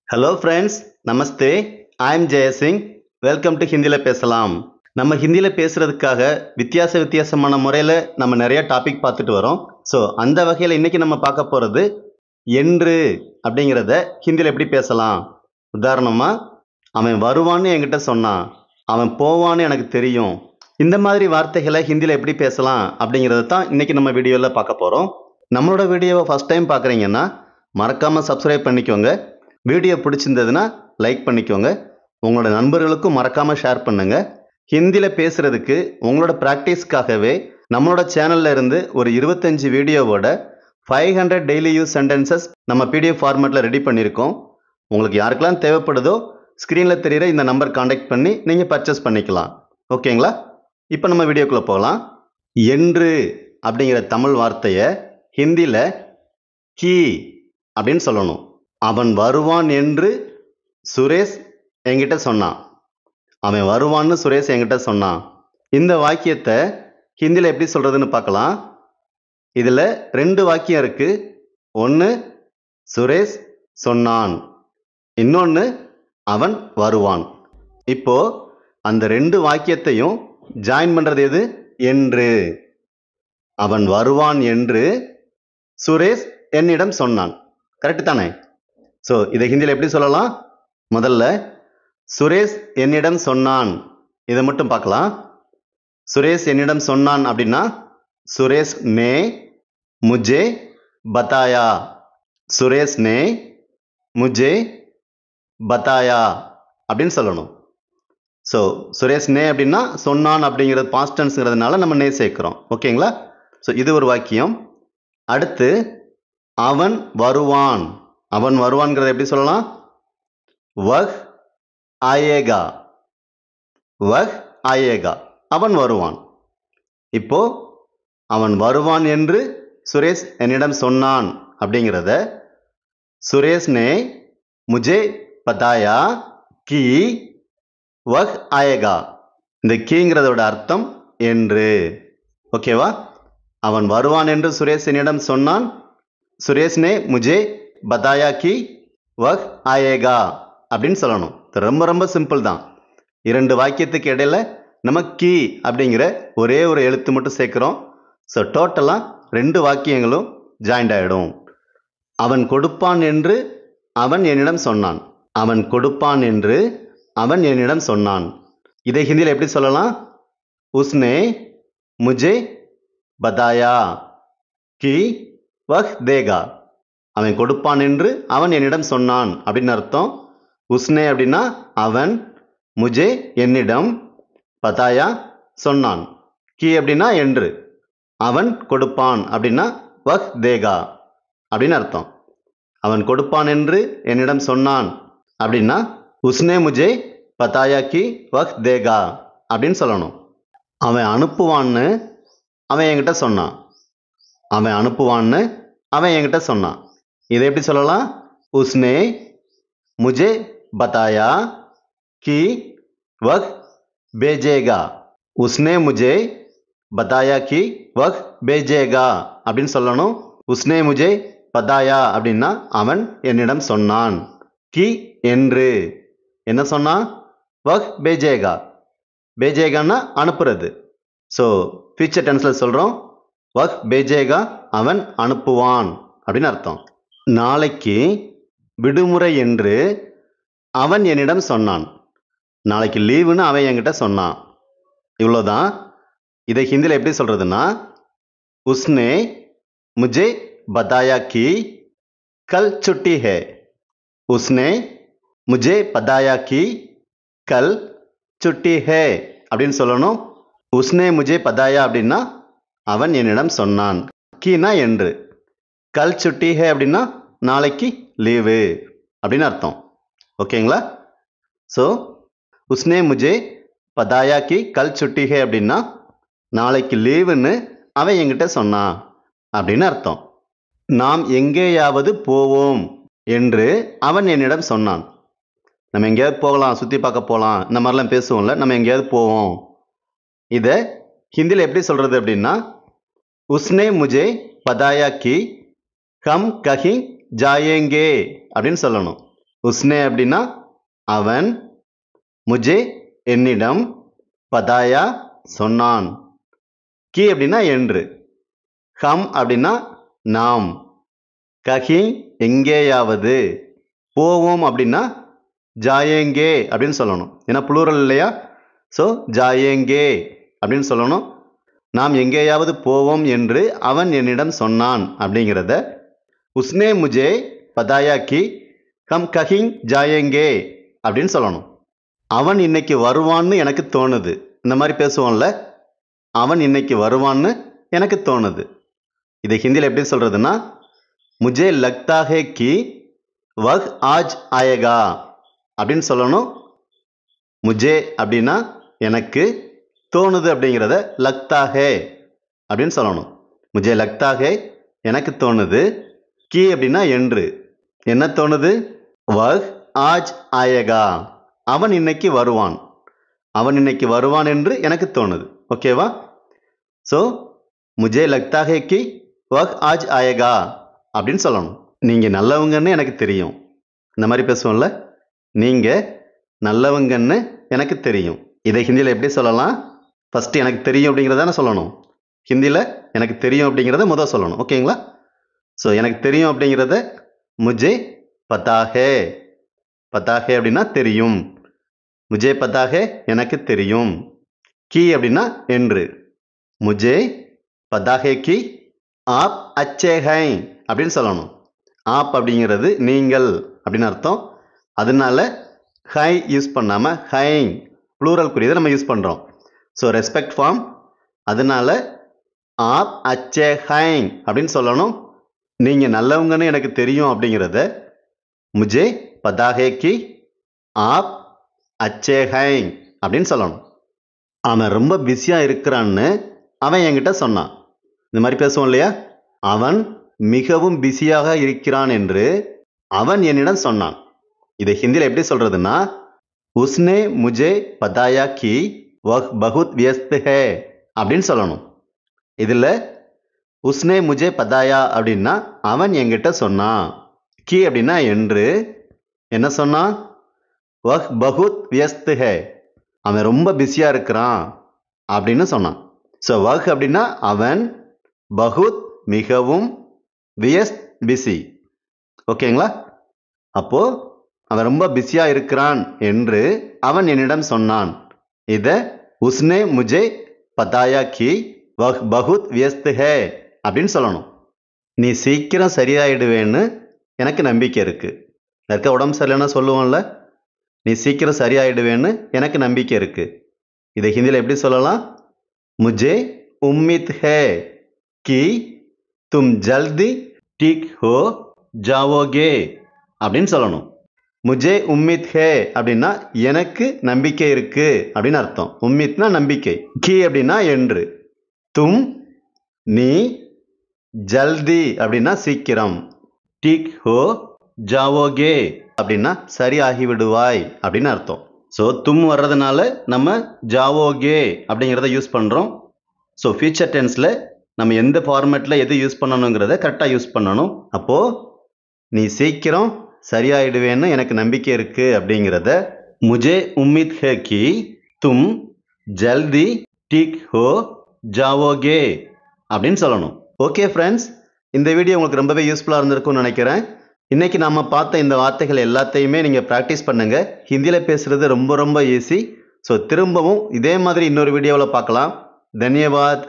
Hello friends, namaste. I am Jaisingh. Welcome to ஹிந்தியில் பேசலாம். நம்ம ஹிந்தியில் பேசுகிறதுக்காக வித்தியாசமான முறையில் நம்ம நிறைய டாபிக் பார்த்துட்டு வரோம். ஸோ அந்த வகையில் இன்றைக்கி நம்ம பார்க்க போகிறது என்று அப்படிங்கிறத ஹிந்தியில் எப்படி பேசலாம். உதாரணமாக, அவன் வருவான்னு என்கிட்ட சொன்னான், அவன் போவான்னு எனக்கு தெரியும். இந்த மாதிரி வார்த்தைகளை ஹிந்தியில் எப்படி பேசலாம் அப்படிங்கிறத தான் இன்றைக்கி நம்ம வீடியோவில் பார்க்க போகிறோம். நம்மளோட வீடியோவை ஃபஸ்ட் டைம் பார்க்குறீங்கன்னா மறக்காமல் சப்ஸ்கிரைப் பண்ணிக்கோங்க. வீடியோ பிடிச்சிருந்ததுன்னா லைக் பண்ணிக்கோங்க. உங்களோட நண்பர்களுக்கும் மறக்காமல் ஷேர் பண்ணுங்கள். ஹிந்தியில் பேசுகிறதுக்கு உங்களோட ப்ராக்டிஸ்க்காகவே நம்மளோட சேனலில் இருந்து ஒரு 25 வீடியோவோட 500 டெய்லி யூஸ் சென்டென்சஸ் நம்ம PDF ஃபார்மேட்டில் ரெடி பண்ணியிருக்கோம். உங்களுக்கு யாருக்கெல்லாம் தேவைப்படுதோ ஸ்க்ரீனில் தெரிகிற இந்த நம்பர் காண்டாக்ட் பண்ணி நீங்கள் பர்ச்சேஸ் பண்ணிக்கலாம். ஓகேங்களா? இப்போ நம்ம வீடியோக்குள்ளே போகலாம். என்று அப்படிங்கிற தமிழ் வார்த்தையை ஹிந்தியில் கி அப்படின்னு சொல்லணும். அவன் வருவான் என்று சுரேஷ் என்கிட்ட சொன்னான். அவன் வருவான்னு சுரேஷ் என்கிட்ட சொன்னான். இந்த வாக்கியத்தை ஹிந்தியில் எப்படி சொல்கிறதுன்னு பார்க்கலாம். இதில் 2 வாக்கியம் இருக்குது. ஒன்று சுரேஷ் சொன்னான், இன்னொன்று அவன் வருவான். இப்போது அந்த 2 வாக்கியத்தையும் ஜாயின் பண்ணுறது எது? என்று. அவன் வருவான் என்று சுரேஷ் என்னிடம் சொன்னான். கரெக்டு தானே? ஸோ இதை ஹிந்தியில் எப்படி சொல்லலாம்? முதல்ல சுரேஷ் என்னிடம் சொன்னான், இதை மட்டும் பார்க்கலாம். சுரேஷ் என்னிடம் சொன்னான் அப்படின்னா சுரேஷ் நே முஜே பதாயா. சுரேஷ் நே முஜே பதாயா அப்படின்னு சொல்லணும். ஸோ சுரேஷ் நே அப்படின்னா சொன்னான் அப்படிங்கிறது பாஸ்ட் டென்ஸ்ங்கிறதுனால நம்ம நே சேர்க்குறோம். ஓகேங்களா? ஸோ இது ஒரு வாக்கியம். அடுத்து அவன் வருவான். அவன் வருவான்ங்கிறத எப்படி சொல்லலாம்? வஹ் ஆயேகா. வஹ் ஆயேகா. அவன் வருவான். இப்போ அவன் வருவான் என்று சுரேஷ் என்னிடம் சொன்னான் அப்படிங்கிறத சுரேஷ் நே முஜே பதாயா கி வஹ் ஆயேகா. இந்த கீங்கிறதோட அர்த்தம் என்று. ஓகேவா? அவன் வருவான் என்று சுரேஷ் என்னிடம் சொன்னான். சுரேஷ் நே முஜே பதாயா கி வஹ் ஆயேகா அப்படின்னு சொல்லணும். ரொம்ப ரொம்ப சிம்பிள் தான். 2 வாக்கியத்துக்கு இடையில நம்ம கி அப்படிங்கிற ஒரே ஒரு எழுத்து மட்டும் சேர்க்குறோம். ஸோ டோட்டலாக 2 வாக்கியங்களும் ஜாயிண்ட் ஆகிடும். அவன் கொடுப்பான் என்று அவன் என்னிடம் சொன்னான். அவன் கொடுப்பான் என்று அவன் என்னிடம் சொன்னான். இதை ஹிந்தியில் எப்படி சொல்லலாம்? உஸ்னே முஜே பதாயா கி வஹ் தேகா. அவன் கொடுப்பான் என்று அவன் என்னிடம் சொன்னான் அப்படின்னு அர்த்தம். உஸ்னே அப்படின்னா அவன், முஜே என்னிடம், பதாயா சொன்னான், கி அப்படின்னா என்று. அவன் கொடுப்பான் அப்படின்னா வஹ் தேகா அப்படின்னு அர்த்தம். அவன் கொடுப்பான் என்று என்னிடம் சொன்னான் அப்படின்னா உஸ்னே முஜே பதாயா கி வஹ் தேகா அப்படின்னு சொல்லணும். அவன் அனுப்புவான்னு அவன் என்கிட்ட சொன்னான். அவன் அனுப்புவான்னு அவன் என்கிட்ட சொன்னான். இதை எப்படி சொல்லலாம்? உஸ்னே முஜே பதாயா கி வஹ் பேஜேகா. உஸ்னே முஜே பதாயா கி வஹ் பேஜேகா அப்படின்னு சொல்லணும். உஸ்னே முஜே பதாயா அப்படின்னா அவன் என்னிடம் சொன்னான். கி என்று என்ன சொன்னான்? வஹ் பேஜேகா. பேஜேகான்னா அனுப்புறது. ஸோ ஃபியூச்சர் டென்ஸில் சொல்கிறோம். வஹ் பேஜேகா அவன் அனுப்புவான் அப்படின்னு அர்த்தம். நாளைக்கு விடுமுறை என்று அவன் என்னிடம் சொன்னான். நாளைக்கு லீவுன்னு அவன் என்கிட்ட சொன்னான். இவ்வளோதான். இதை ஹிந்தியில் எப்படி சொல்கிறதுன்னா உஸ்னே முஜே பதாயா கி கல் சுட்டி ஹே. உஸ்னே முஜே பதாயா கி கல் சுட்டி ஹே அப்படின்னு சொல்லணும். உஸ்னே முஜே பதாயா அப்படின்னா அவன் என்னிடம் சொன்னான். கீனா என்று. கல் சுட்டி ஹே அப்படின்னா நாளைக்கு லீவு அப்படின்னு அர்த்தம். ஓகேங்களா? ஸோ உஸ்னே முஜே பதாயா கி கல் சுட்டி ஹே அப்படின்னா நாளைக்கு லீவுன்னு அவன் என்கிட்ட சொன்னான் அப்படின்னு அர்த்தம். நாம் எங்கேயாவது போவோம் என்று அவன் என்னிடம் சொன்னான். நம்ம எங்கேயாவது போகலாம், சுற்றி பார்க்க போகலாம், இந்த மாதிரிலாம் பேசுவோம்ல, நம்ம எங்கேயாவது போவோம். இதை ஹிந்தியில் எப்படி சொல்கிறது அப்படின்னா உஸ்னே முஜே பதாயா கி ஹம் கஹி ஜாயேங்கே அப்படின்னு சொல்லணும். உஸ்னே அப்படின்னா அவன், முஜே என்னிடம், பதாயா சொன்னான், கி அப்படின்னா என்று, ஹம் அப்படின்னா நாம், கஹி எங்கேயாவது, போவோம் அப்படின்னா ஜாயேங்கே அப்படின்னு சொல்லணும். ஏன்னா புளூரல் இல்லையா? ஸோ ஜாயேங்கே அப்படின்னு சொல்லணும். நாம் எங்கேயாவது போவோம் என்று அவன் என்னிடம் சொன்னான் அப்படிங்கிறத உஸ்னே முஜே பதாயா கி ஹம் கஹிங் ஜாயேங்கே அப்படின்னு சொல்லணும். அவன் இன்னைக்கு வருவான்னு எனக்கு தோணுது. இந்த மாதிரி பேசுவோம்ல, அவன் இன்னைக்கு வருவான்னு எனக்கு தோணுது. இது ஹிந்தியில் எப்படி சொல்றதுன்னா, முஜே லக்தா ஹே கி வஹ் ஆஜ் ஆயேகா அப்படின்னு சொல்லணும். முஜே அப்படின்னா எனக்கு, தோணுது அப்படிங்கிறத லக்தா ஹே அப்படின்னு சொல்லணும். முஜே லக்தா ஹே எனக்கு தோணுது, கி அப்படின்னா என்று, என்ன தோணுது, வஹ் ஆஜ் ஆயேகா அவன் இன்னைக்கு வருவான், அவன் இன்னைக்கு வருவான் என்று எனக்கு தோணுது. ஓகேவா? ஸோ முஜே லக்தா ஹே கி வஹ் ஆஜ் ஆயேகா அப்படின்னு சொல்லணும். நீங்கள் நல்லவங்கன்னு எனக்கு தெரியும். இந்த மாதிரி பேசுவோம்ல, நீங்கள் நல்லவங்கன்னு எனக்கு தெரியும். இதை ஹிந்தியில் எப்படி சொல்லலாம்? ஃபஸ்ட்டு எனக்கு தெரியும் அப்படிங்கிறதான சொல்லணும். ஹிந்தியில் எனக்கு தெரியும் அப்படிங்கிறத முதல் சொல்லணும். ஓகேங்களா? ஸோ எனக்கு தெரியும் அப்படிங்கிறத முஜே பதாஹே, பதாஹே அப்படின்னா தெரியும், முஜே பதாஹே எனக்கு தெரியும், கி அப்படின்னா என்று, முஜே பதாஹே கி ஆப் அச்சே ஹை அப்படின்னு சொல்லணும். ஆப் அப்படிங்கிறது நீங்கள் அப்படின்னு அர்த்தம். அதனால ஹை யூஸ் பண்ணாமல் ஹை ப்ளூரல் குறியதை நம்ம யூஸ் பண்ணுறோம். ஸோ ரெஸ்பெக்ட் ஃபார்ம், அதனால ஆப் அச்சே ஹை அப்படின்னு சொல்லணும். நீங்கள் நல்லவங்கன்னு எனக்கு தெரியும் அப்படிங்கிறத முஜே பதாஹே கி ஆப் அச்சே ஹை அப்படின்னு சொல்லணும். அவன் ரொம்ப பிஸியாக இருக்கிறான்னு அவன் என்கிட்ட சொன்னான். இந்த மாதிரி பேசுவோம் இல்லையா? அவன் மிகவும் பிஸியாக இருக்கிறான் என்று அவன் என்னிடம் சொன்னான். இதை ஹிந்தியில் எப்படி சொல்றதுன்னா, உஸ்னே முஜே பதாயா கி வஹ் பகுத் வியஸ்த் ஹே அப்படின்னு சொல்லணும். இதில் உஸ்னே முஜே பதாயா அப்படின்னா அவன் என்கிட்ட சொன்னான், கி அப்படின்னா என்று, என்ன சொன்னான், வஹ் பகுத் வியஸ்த் ஹே அவன் ரொம்ப பிஸியாக இருக்கிறான் அப்படின்னு சொன்னான். ஸோ வஹ் அப்படின்னா அவன், பகுத் மிகவும், வியஸ்த் பிஸி. ஓகேங்களா? அப்போ அவன் ரொம்ப பிஸியாக இருக்கிறான் என்று அவன் என்னிடம் சொன்னான். இதை உஸ்னே முஜே பதாயா கி வஹ் பகுத் வியஸ்த் ஹே அப்படின்னு சொல்லணும். நீ சீக்கிரம் சரியாயிடுவேன்னு எனக்கு நம்பிக்கை இருக்கு. இருக்க உடம்பு சரியில்லைன்னா சொல்லுவோம்ல, நீ சீக்கிரம் சரியாயிடுவேன்னு எனக்கு நம்பிக்கை இருக்கு. இதை ஹிந்தியில் எப்படி சொல்லலாம்? முஜே உம்மித் ஹே கி தும் ஜல்தி டீக் ஹோ ஜாவோகே அப்படின்னு சொல்லணும். முஜே உம்மித் ஹே அப்படின்னா எனக்கு நம்பிக்கை இருக்கு அப்படின்னு அர்த்தம். உம்மித்னா நம்பிக்கை, கி அப்படின்னா என்று, தும் நீ, ஜல்தி அப்படின்னா சீக்கிரம், டீக் ஹோ ஜாவோகே அப்படின்னா சரி ஆகிவிடுவாய் அப்படின்னு அர்த்தம். ஸோ தும் வர்றதுனால நம்ம ஜாவோகே அப்படிங்கிறத யூஸ் பண்ணுறோம். ஸோ ஃபியூச்சர் டென்ஸில் நம்ம எந்த ஃபார்மேட்டில் எது யூஸ் பண்ணணுங்கிறத கரெக்டாக யூஸ் பண்ணணும். அப்போது நீ சீக்கிரம் சரியாயிடுவேன்னு எனக்கு நம்பிக்கை இருக்குது அப்படிங்கிறத முஜே உம்மித் ஹே கி தும் ஜல்தி டீக் ஹோ ஜாவோகே அப்படின்னு சொல்லணும். ஓகே ஃப்ரெண்ட்ஸ், இந்த வீடியோ உங்களுக்கு ரொம்பவே யூஸ்ஃபுல்லாக இருந்திருக்கும்னு நினைக்கிறேன். இன்றைக்கி நம்ம பார்த்த இந்த வார்த்தைகள் எல்லாத்தையுமே நீங்கள் ப்ராக்டிஸ் பண்ணுங்கள். ஹிந்தியில் பேசுகிறது ரொம்ப ரொம்ப ஈஸி. ஸோ திரும்பவும் இதே மாதிரி இன்னொரு வீடியோவில் பார்க்கலாம். தன்யவாத்.